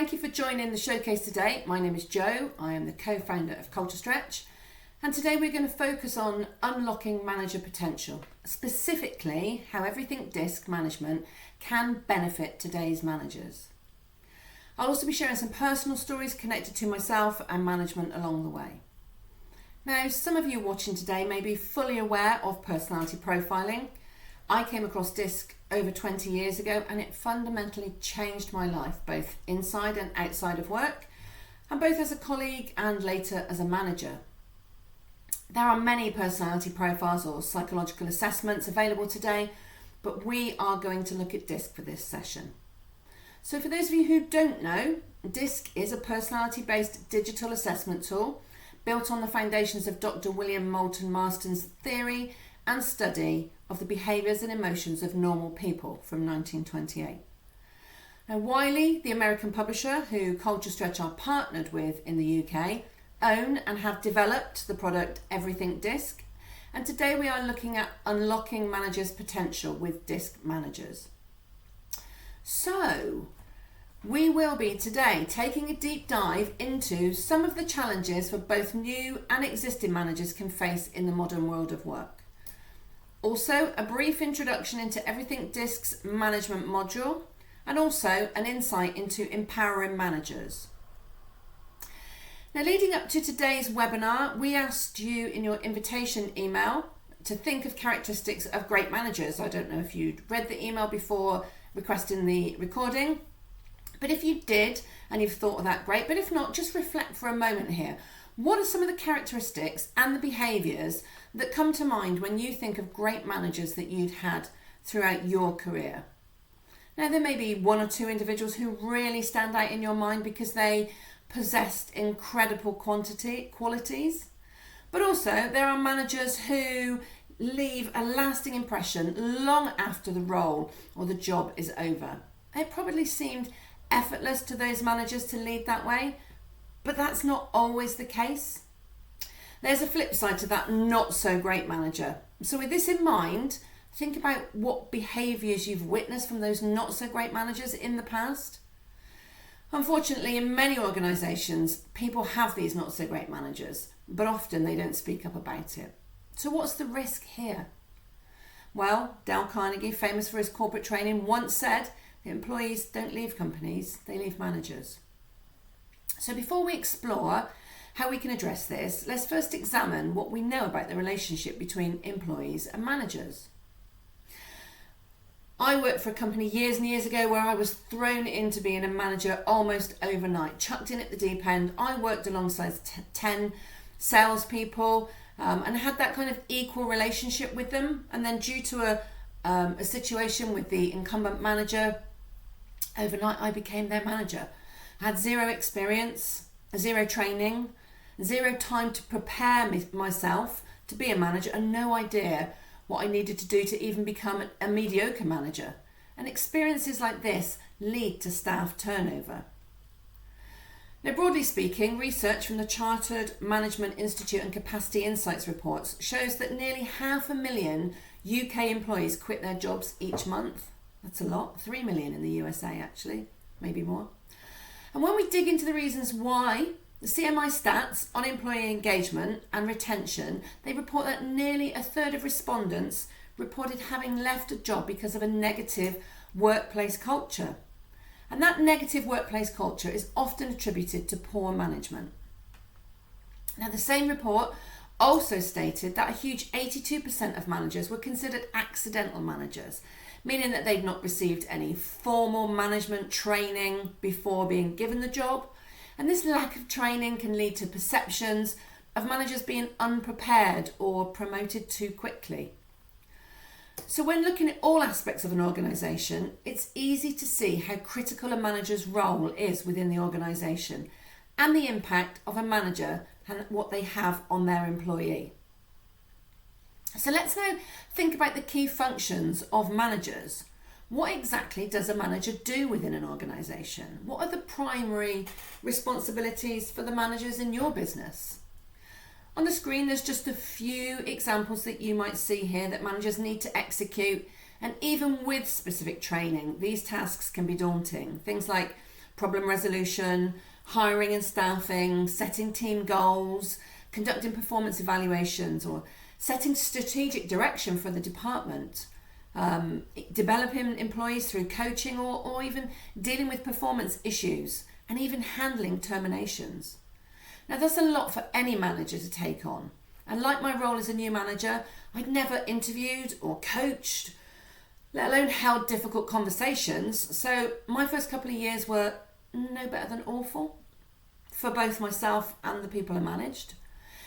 Thank you for joining the showcase today. My name is Jo. I am the co-founder of Culture Stretch. And today we're going to focus on unlocking manager potential, specifically how everything DiSC management can benefit today's managers. I'll also be sharing some personal stories connected to myself and management along the way. Now, some of you watching today may be fully aware of personality profiling. I came across DiSC over 20 years ago and it fundamentally changed my life, both inside and outside of work, and both as a colleague and later as a manager. There are many personality profiles or psychological assessments available today, but we are going to look at DiSC for this session. So for those of you who don't know, DiSC is a personality-based digital assessment tool built on the foundations of Dr. William Moulton Marston's theory and study of the behaviours and emotions of normal people from 1928. Now, Wiley, the American publisher who Culture Stretch are partnered with in the UK, own and have developed the product Everything DiSC, and today we are looking at unlocking managers' potential with DiSC managers. So, we will be today taking a deep dive into some of the challenges for both new and existing managers can face in the modern world of work. Also, a brief introduction into Everything DiSC's management module, and also an insight into empowering managers. Now, leading up to today's webinar, we asked you in your invitation email to think of characteristics of great managers. I don't know if you'd read the email before requesting the recording, but if you did and you've thought of that, great. But if not, just reflect for a moment here. What are some of the characteristics and the behaviours that come to mind when you think of great managers that you'd had throughout your career? Now, there may be one or two individuals who really stand out in your mind because they possessed incredible qualities, but also there are managers who leave a lasting impression long after the role or the job is over. It probably seemed effortless to those managers to lead that way, but that's not always the case. There's a flip side to that not so great manager. So with this in mind, think about what behaviours you've witnessed from those not so great managers in the past. Unfortunately, in many organisations, people have these not so great managers, but often they don't speak up about it. So what's the risk here? Well, Dale Carnegie, famous for his corporate training, once said that employees don't leave companies, they leave managers. So before we explore how we can address this, let's first examine what we know about the relationship between employees and managers. I worked for a company years and years ago where I was thrown into being a manager almost overnight, chucked in at the deep end. I worked alongside 10 salespeople and had that kind of equal relationship with them. And then due to a situation with the incumbent manager, overnight I became their manager. I had zero experience, zero training, zero time to prepare myself to be a manager, and no idea what I needed to do to even become a mediocre manager. And experiences like this lead to staff turnover. Now, broadly speaking, research from the Chartered Management Institute and Capacity Insights reports shows that nearly 500,000 UK employees quit their jobs each month. That's a lot, 3 million in the USA actually, maybe more. And when we dig into the reasons why, the CMI stats on employee engagement and retention, they report that nearly a third of respondents reported having left a job because of a negative workplace culture. And that negative workplace culture is often attributed to poor management. Now, the same report also stated that a huge 82% of managers were considered accidental managers, meaning that they'd not received any formal management training before being given the job. And this lack of training can lead to perceptions of managers being unprepared or promoted too quickly. So when looking at all aspects of an organisation, it's easy to see how critical a manager's role is within the organisation and the impact of a manager and what they have on their employee. So let's now think about the key functions of managers. What exactly does a manager do within an organisation? What are the primary responsibilities for the managers in your business? On the screen, there's just a few examples that you might see here that managers need to execute, and even with specific training, these tasks can be daunting. Things like problem resolution, hiring and staffing, setting team goals, conducting performance evaluations, or setting strategic direction for the department, developing employees through coaching, or even dealing with performance issues, and even handling terminations. Now, that's a lot for any manager to take on. And like my role as a new manager, I'd never interviewed or coached, let alone held difficult conversations. So my first couple of years were no better than awful for both myself and the people I managed.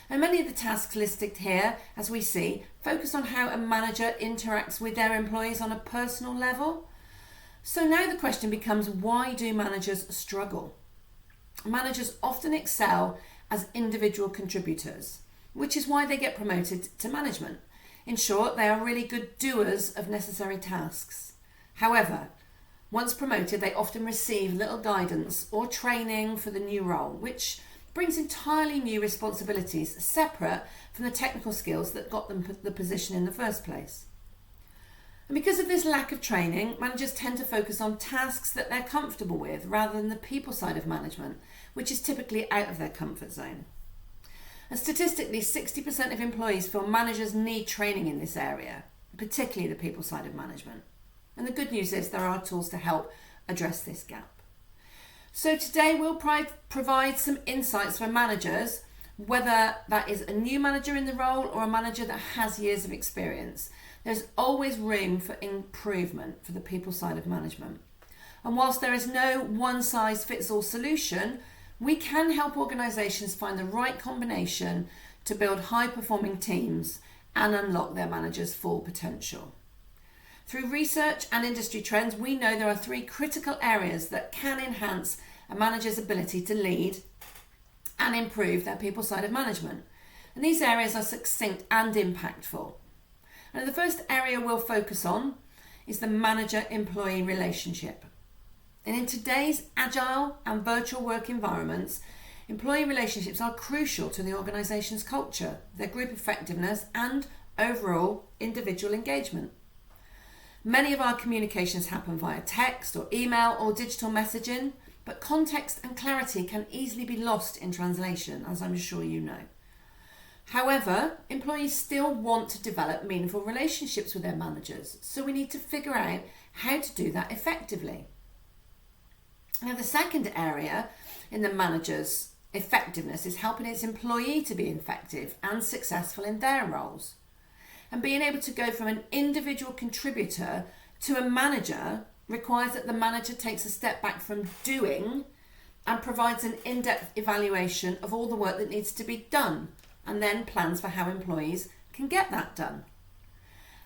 And many of the tasks listed here, as we see, focus on how a manager interacts with their employees on a personal level. So now the question becomes, why do managers struggle? Managers often excel as individual contributors, which is why they get promoted to management. In short, they are really good doers of necessary tasks. However, once promoted, they often receive little guidance or training for the new role, which brings entirely new responsibilities separate from the technical skills that got them the position in the first place. And because of this lack of training, managers tend to focus on tasks that they're comfortable with rather than the people side of management, which is typically out of their comfort zone. And statistically, 60% of employees feel managers need training in this area, particularly the people side of management. And the good news is there are tools to help address this gap. So today we'll provide some insights for managers, whether that is a new manager in the role or a manager that has years of experience. There's always room for improvement for the people side of management. And whilst there is no one-size-fits-all solution, we can help organisations find the right combination to build high-performing teams and unlock their managers' full potential. Through research and industry trends, we know there are 3 critical areas that can enhance a manager's ability to lead and improve their people side of management. And these areas are succinct and impactful. And the first area we'll focus on is the manager-employee relationship. And in today's agile and virtual work environments, employee relationships are crucial to the organisation's culture, their group effectiveness, and overall individual engagement. Many of our communications happen via text or email or digital messaging, but context and clarity can easily be lost in translation, as I'm sure you know. However, employees still want to develop meaningful relationships with their managers, so we need to figure out how to do that effectively. Now, the second area in the manager's effectiveness is helping its employee to be effective and successful in their roles. And being able to go from an individual contributor to a manager requires that the manager takes a step back from doing and provides an in-depth evaluation of all the work that needs to be done, and then plans for how employees can get that done.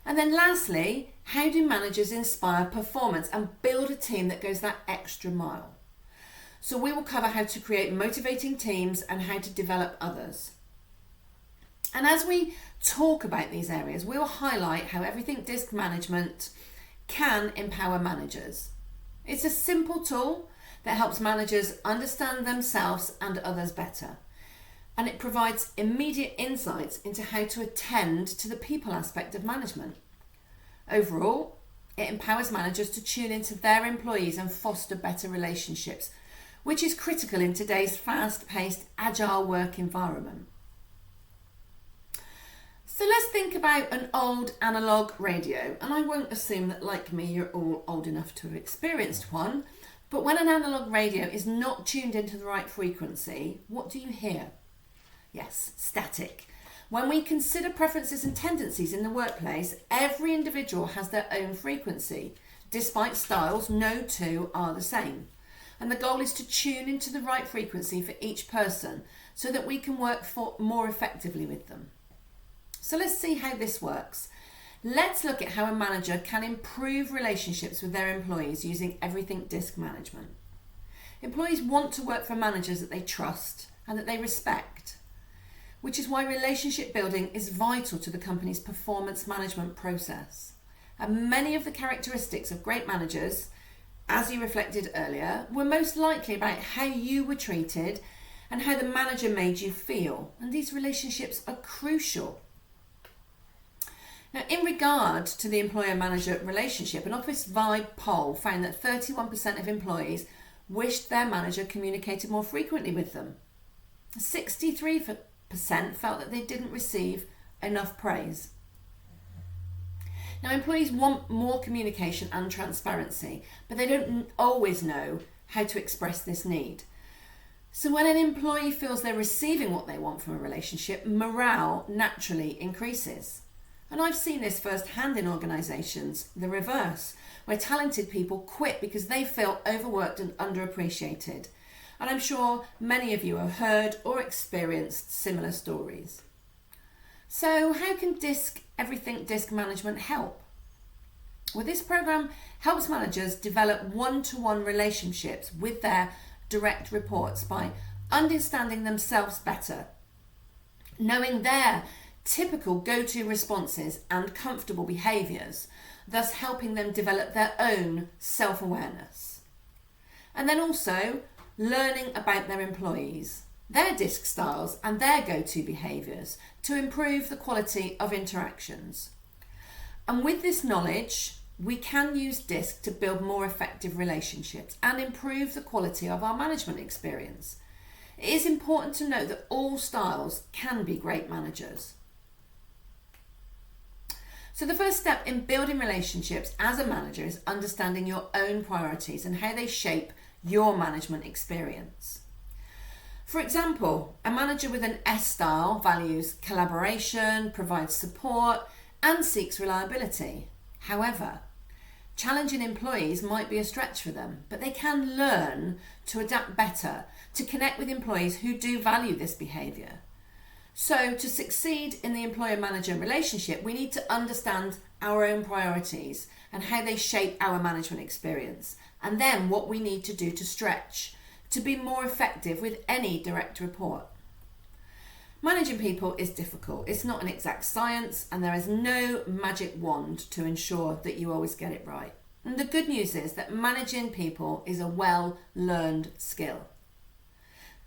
And then lastly, how do managers inspire performance and build a team that goes that extra mile? So we will cover how to create motivating teams and how to develop others. And as we talk about these areas, we will highlight how everything DiSC management can empower managers. It's a simple tool that helps managers understand themselves and others better. And it provides immediate insights into how to attend to the people aspect of management. Overall, it empowers managers to tune into their employees and foster better relationships, which is critical in today's fast-paced, agile work environment. So let's think about an old analogue radio, and I won't assume that, like me, you're all old enough to have experienced one, but when an analogue radio is not tuned into the right frequency, what do you hear? Yes, static. When we consider preferences and tendencies in the workplace, every individual has their own frequency. Despite styles, no two are the same. And the goal is to tune into the right frequency for each person so that we can work more effectively with them. So let's see how this works. Let's look at how a manager can improve relationships with their employees using everything DiSC management. Employees want to work for managers that they trust and that they respect, which is why relationship building is vital to the company's performance management process. And many of the characteristics of great managers, as you reflected earlier, were most likely about how you were treated and how the manager made you feel. And these relationships are crucial. Now, in regard to the employer-manager relationship, an Office Vibe poll found that 31% of employees wished their manager communicated more frequently with them. 63% felt that they didn't receive enough praise. Now, employees want more communication and transparency, but they don't always know how to express this need. So when an employee feels they're receiving what they want from a relationship, morale naturally increases. And I've seen this firsthand in organisations, the reverse, where talented people quit because they feel overworked and underappreciated. And I'm sure many of you have heard or experienced similar stories. So how can DiSC, Everything DiSC Management help? Well, this programme helps managers develop one-to-one relationships with their direct reports by understanding themselves better, knowing their typical go-to responses and comfortable behaviours, thus helping them develop their own self-awareness. And then also learning about their employees, their DiSC styles and their go-to behaviours to improve the quality of interactions. And with this knowledge, we can use DiSC to build more effective relationships and improve the quality of our management experience. It is important to note that all styles can be great managers. So the first step in building relationships as a manager is understanding your own priorities and how they shape your management experience. For example, a manager with an S style values collaboration, provides support, and seeks reliability. However, challenging employees might be a stretch for them, but they can learn to adapt better to connect with employees who do value this behaviour. So to succeed in the employer-manager relationship, we need to understand our own priorities and how they shape our management experience, and then what we need to do to stretch to be more effective with any direct report. Managing people is difficult. It's not an exact science, and there is no magic wand to ensure that you always get it right. And the good news is that managing people is a well-learned skill.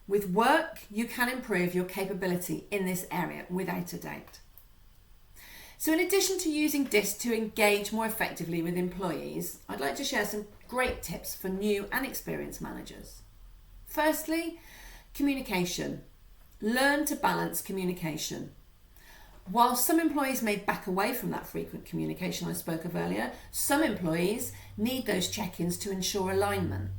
With work, you can improve your capability in this area without a doubt. So in addition to using DiSC to engage more effectively with employees, I'd like to share some great tips for new and experienced managers. Firstly, communication. Learn to balance communication. While some employees may back away from that frequent communication I spoke of earlier, some employees need those check-ins to ensure alignment.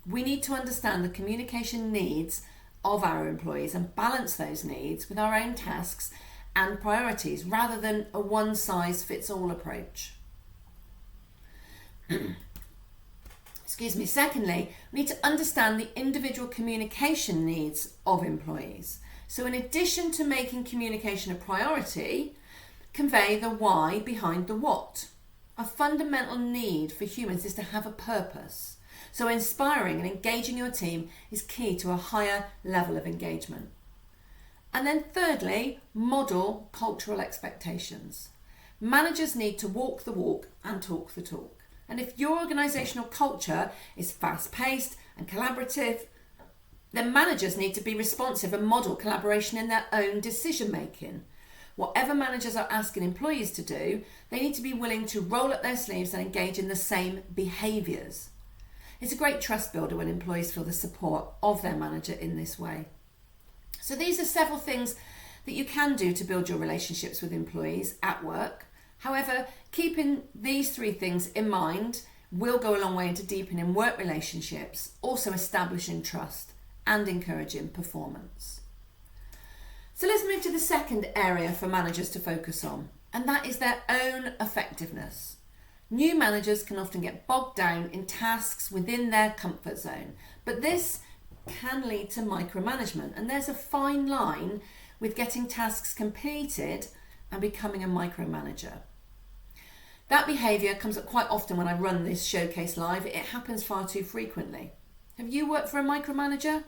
We need to understand the communication needs of our employees and balance those needs with our own tasks and priorities rather than a one-size-fits-all approach. Secondly, we need to understand the individual communication needs of employees. So in addition to making communication a priority, convey the why behind the what. A fundamental need for humans is to have a purpose. So inspiring and engaging your team is key to a higher level of engagement. And then thirdly, model cultural expectations. Managers need to walk the walk and talk the talk. And if your organisational culture is fast-paced and collaborative, then managers need to be responsive and model collaboration in their own decision-making. Whatever managers are asking employees to do, they need to be willing to roll up their sleeves and engage in the same behaviours. It's a great trust builder when employees feel the support of their manager in this way. So these are several things that you can do to build your relationships with employees at work. However, keeping these three things in mind will go a long way into deepening work relationships, also establishing trust and encouraging performance. So let's move to the second area for managers to focus on, and that is their own effectiveness. New managers can often get bogged down in tasks within their comfort zone, but this can lead to micromanagement, and there's a fine line with getting tasks completed and becoming a micromanager. That behaviour comes up quite often when I run this showcase live. It happens far too frequently. Have you worked for a micromanager?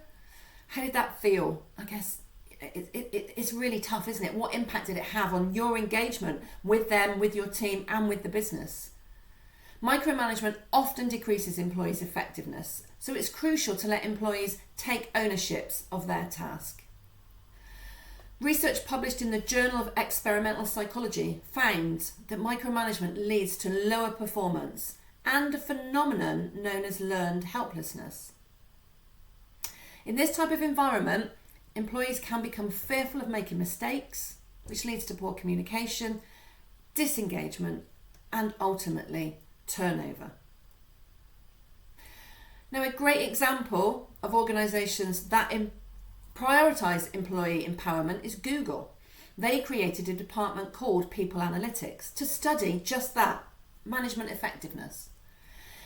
How did that feel? I guess it's really tough, isn't it? What impact did it have on your engagement with them, with your team, and with the business? Micromanagement often decreases employees' effectiveness, so it's crucial to let employees take ownerships of their task. Research published in the Journal of Experimental Psychology found that micromanagement leads to lower performance and a phenomenon known as learned helplessness. In this type of environment, employees can become fearful of making mistakes, which leads to poor communication, disengagement, and ultimately turnover. Now, a great example of organisations that prioritise employee empowerment is Google. They created a department called People Analytics to study just that, management effectiveness.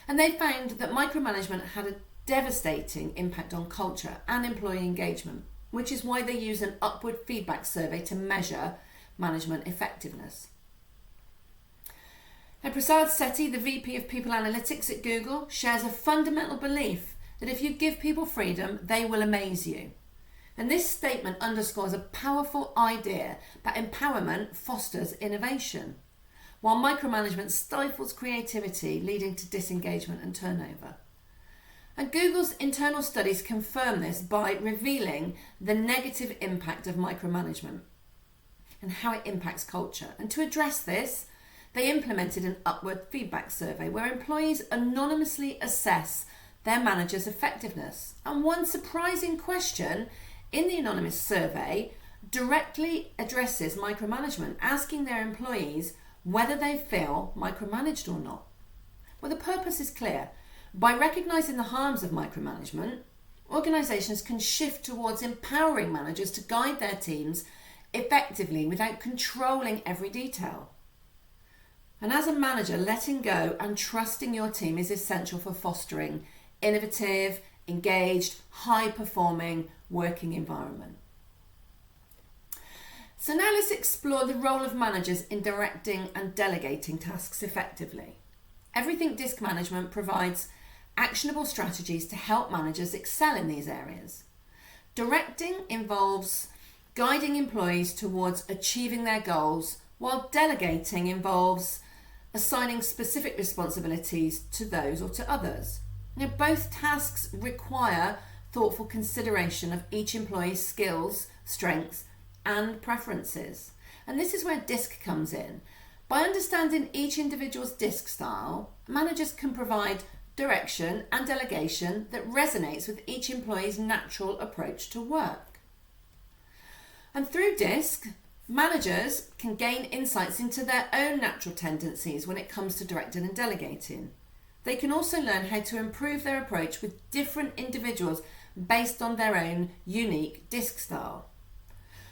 And they found that micromanagement had a devastating impact on culture and employee engagement, which is why they use an upward feedback survey to measure management effectiveness. Now, Prasad Sethi, the VP of People Analytics at Google, shares a fundamental belief that if you give people freedom, they will amaze you. And this statement underscores a powerful idea that empowerment fosters innovation, while micromanagement stifles creativity, leading to disengagement and turnover. And Google's internal studies confirm this by revealing the negative impact of micromanagement and how it impacts culture. And to address this, they implemented an upward feedback survey where employees anonymously assess their manager's effectiveness. And one surprising question in the anonymous survey directly addresses micromanagement, asking their employees whether they feel micromanaged or not. Well, the purpose is clear. By recognising the harms of micromanagement, organisations can shift towards empowering managers to guide their teams effectively without controlling every detail. And as a manager, letting go and trusting your team is essential for fostering innovative, engaged, high-performing working environment. So now let's explore the role of managers in directing and delegating tasks effectively. Everything DiSC Management provides actionable strategies to help managers excel in these areas. Directing involves guiding employees towards achieving their goals, while delegating involves assigning specific responsibilities to those or to others. Now, both tasks require thoughtful consideration of each employee's skills, strengths, and preferences. And this is where DiSC comes in. By understanding each individual's DiSC style, managers can provide direction and delegation that resonates with each employee's natural approach to work. And through DiSC, managers can gain insights into their own natural tendencies when it comes to directing and delegating. They can also learn how to improve their approach with different individuals based on their own unique DiSC style.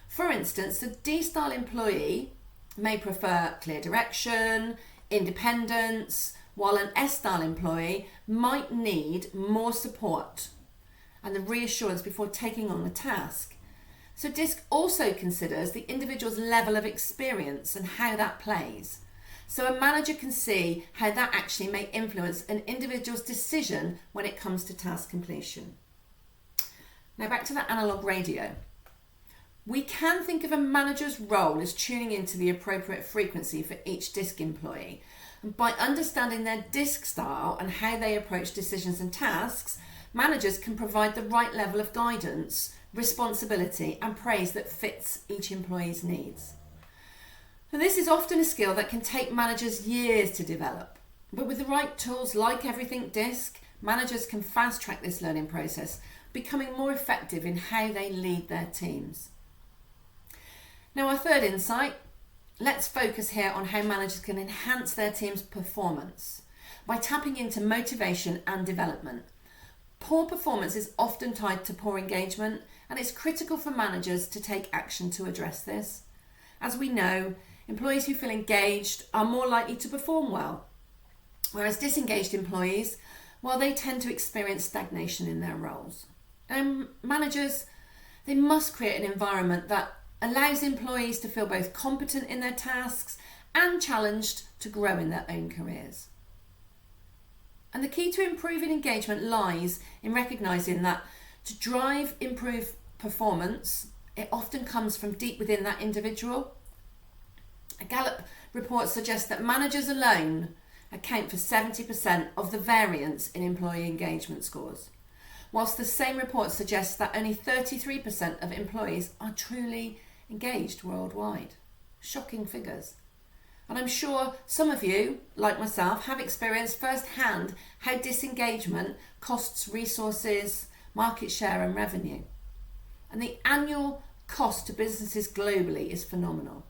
For instance, a D-style employee may prefer clear direction, independence, while an S-style employee might need more support and the reassurance before taking on a task. So DiSC also considers the individual's level of experience and how that plays. So a manager can see how that actually may influence an individual's decision when it comes to task completion. Now back to that analog radio. We can think of a manager's role as tuning into the appropriate frequency for each DiSC employee. And by understanding their DiSC style and how they approach decisions and tasks, managers can provide the right level of guidance, responsibility, and praise that fits each employee's needs. And this is often a skill that can take managers years to develop. But with the right tools like Everything DiSC, managers can fast track this learning process, becoming more effective in how they lead their teams. Now, our third insight, let's focus here on how managers can enhance their team's performance by tapping into motivation and development. Poor performance is often tied to poor engagement, and it's critical for managers to take action to address this. As we know, employees who feel engaged are more likely to perform well, whereas disengaged employees, well, they tend to experience stagnation in their roles. And managers, they must create an environment that allows employees to feel both competent in their tasks and challenged to grow in their own careers. And the key to improving engagement lies in recognising that to drive improved performance, it often comes from deep within that individual. A Gallup report suggests that managers alone account for 70% of the variance in employee engagement scores, whilst the same report suggests that only 33% of employees are truly engaged worldwide. Shocking figures. And I'm sure some of you, like myself, have experienced firsthand how disengagement costs resources, market share and revenue. And the annual cost to businesses globally is phenomenal.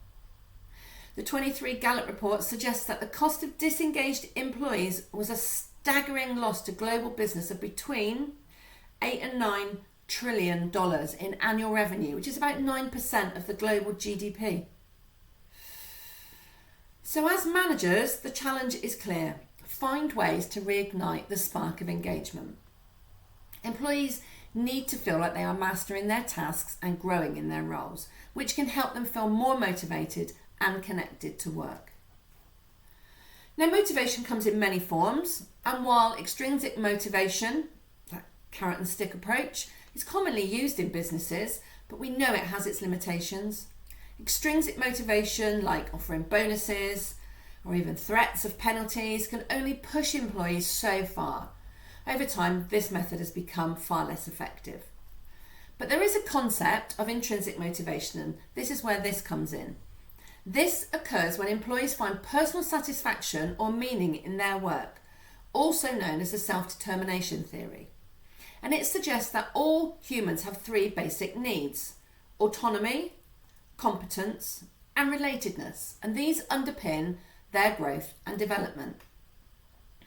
The 23 Gallup report suggests that the cost of disengaged employees was a staggering loss to global business of between $8 and $9 trillion in annual revenue, which is about 9% of the global GDP. So as managers, the challenge is clear. Find ways to reignite the spark of engagement. Employees need to feel like they are mastering their tasks and growing in their roles, which can help them feel more motivated and connected to work. Now, motivation comes in many forms, and while extrinsic motivation, that carrot and stick approach, is commonly used in businesses, but we know it has its limitations. Extrinsic motivation, like offering bonuses or even threats of penalties, can only push employees so far. Over time, this method has become far less effective. But there is a concept of intrinsic motivation, and this is where this comes in. This occurs when employees find personal satisfaction or meaning in their work, also known as the self-determination theory. And it suggests that all humans have three basic needs: autonomy, competence, and relatedness, and these underpin their growth and development.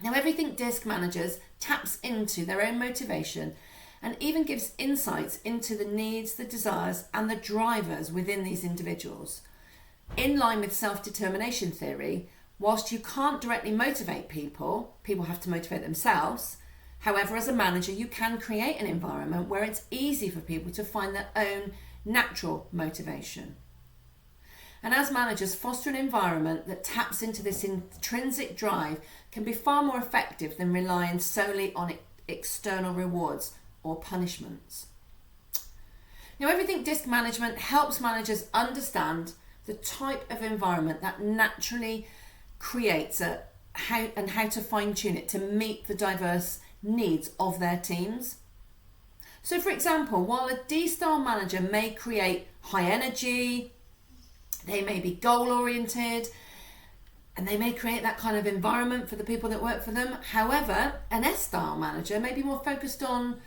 Now, Everything DiSC managers taps into their own motivation and even gives insights into the needs, the desires, and the drivers within these individuals. In line with self-determination theory, whilst you can't directly motivate people, people have to motivate themselves. However, as a manager, you can create an environment where it's easy for people to find their own natural motivation. And as managers, foster an environment that taps into this intrinsic drive can be far more effective than relying solely on external rewards or punishments. Now, Everything DiSC management helps managers understand the type of environment that naturally creates how to fine-tune it to meet the diverse needs of their teams. So, for example, while a D-style manager may create high energy, they may be goal-oriented, and they may create that kind of environment for the people that work for them. However, an S-style manager may be more focused on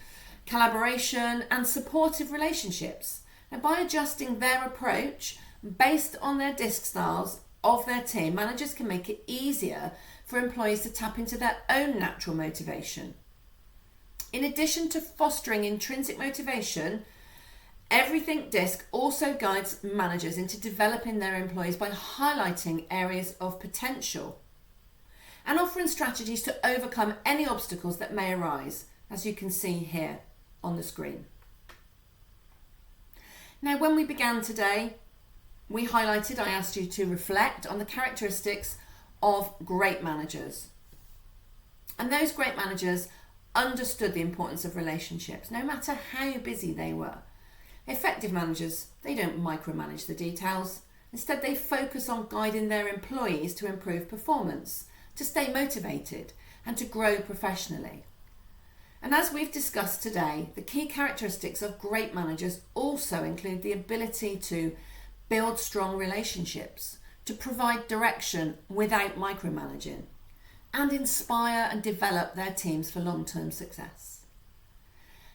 collaboration and supportive relationships. And by adjusting their approach based on their DiSC styles of their team, managers can make it easier for employees to tap into their own natural motivation. In addition to fostering intrinsic motivation, Everything DiSC also guides managers into developing their employees by highlighting areas of potential and offering strategies to overcome any obstacles that may arise, as you can see here on the screen. Now, when we began today, I asked you to reflect on the characteristics of great managers. And those great managers understood the importance of relationships, no matter how busy they were. Effective managers, they don't micromanage the details. Instead, they focus on guiding their employees to improve performance, to stay motivated, and to grow professionally. And as we've discussed today, the key characteristics of great managers also include the ability to build strong relationships, to provide direction without micromanaging, and inspire and develop their teams for long-term success.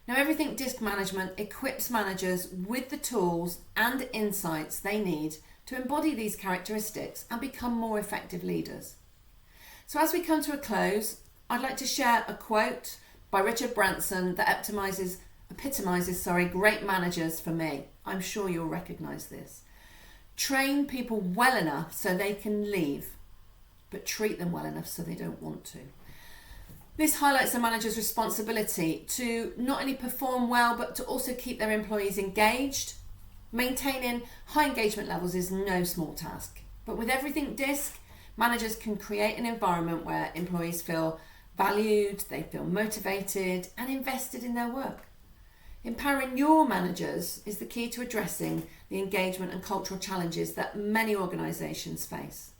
Now, Everything DiSC management equips managers with the tools and insights they need to embody these characteristics and become more effective leaders. So as we come to a close, I'd like to share a quote by Richard Branson that epitomizes great managers for me. I'm sure you'll recognize this. Train people well enough so they can leave, but treat them well enough so they don't want to. This highlights a manager's responsibility to not only perform well, but to also keep their employees engaged. Maintaining high engagement levels is no small task. But with Everything DiSC, managers can create an environment where employees feel valued, they feel motivated and invested in their work. Empowering your managers is the key to addressing the engagement and cultural challenges that many organisations face.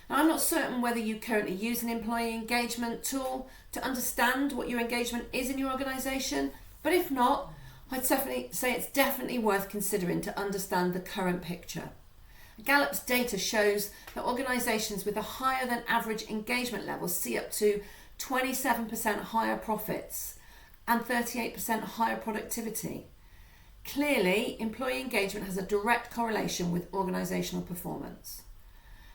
Now, I'm not certain whether you currently use an employee engagement tool to understand what your engagement is in your organisation, but if not, I'd definitely say it's definitely worth considering to understand the current picture. Gallup's data shows that organisations with a higher than average engagement level see up to 27% higher profits and 38% higher productivity. Clearly, employee engagement has a direct correlation with organisational performance.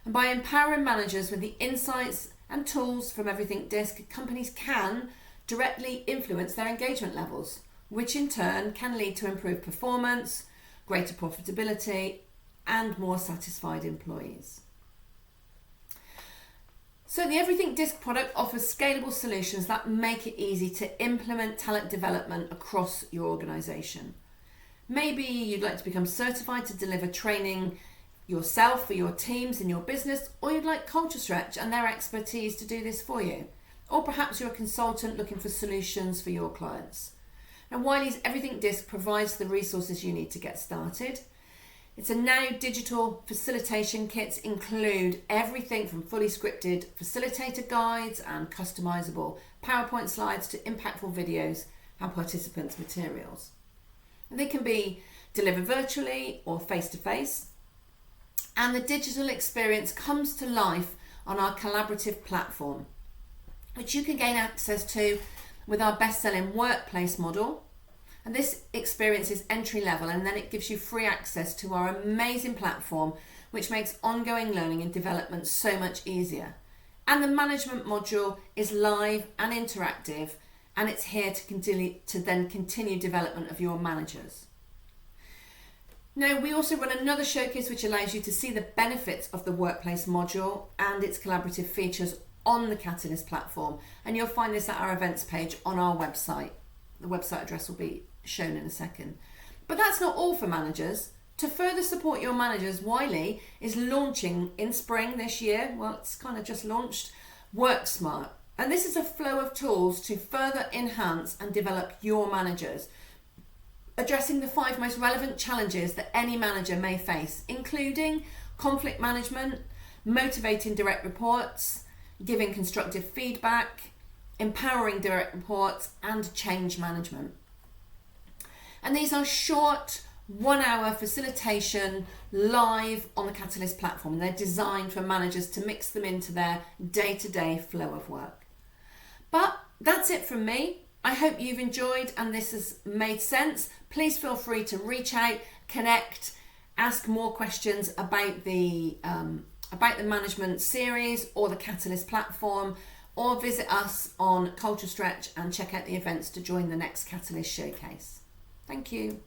And by empowering managers with the insights and tools from Everything DiSC, companies can directly influence their engagement levels, which in turn can lead to improved performance, greater profitability, and more satisfied employees. So the Everything DiSC product offers scalable solutions that make it easy to implement talent development across your organisation. Maybe you'd like to become certified to deliver training yourself for your teams in your business, or you'd like Culture Stretch and their expertise to do this for you. Or perhaps you're a consultant looking for solutions for your clients. And Wiley's Everything DiSC provides the resources you need to get started. It's a now digital facilitation kits include everything from fully scripted facilitator guides and customizable PowerPoint slides to impactful videos and participants' materials. And they can be delivered virtually or face-to-face. And the digital experience comes to life on our collaborative platform, which you can gain access to with our best-selling workplace model. And this experience is entry level, and then it gives you free access to our amazing platform, which makes ongoing learning and development so much easier. And the management module is live and interactive, and it's here to then continue development of your managers. Now, we also run another showcase which allows you to see the benefits of the workplace module and its collaborative features on the Catalyst platform, and you'll find this at our events page on our website. The website address will be shown in a second. But that's not all for managers. To further support your managers, Wiley is launching in spring this year, well, it's kind of just launched, WorkSmart. And this is a flow of tools to further enhance and develop your managers, addressing the 5 most relevant challenges that any manager may face, including conflict management, motivating direct reports, giving constructive feedback, empowering direct reports, and change management. And these are short 1-hour facilitation live on the Catalyst platform. They're designed for managers to mix them into their day-to-day flow of work. But that's it from me. I hope you've enjoyed and this has made sense. Please feel free to reach out, connect, ask more questions about the management series or the Catalyst platform, or visit us on Culture Stretch and check out the events to join the next Catalyst showcase. Thank you.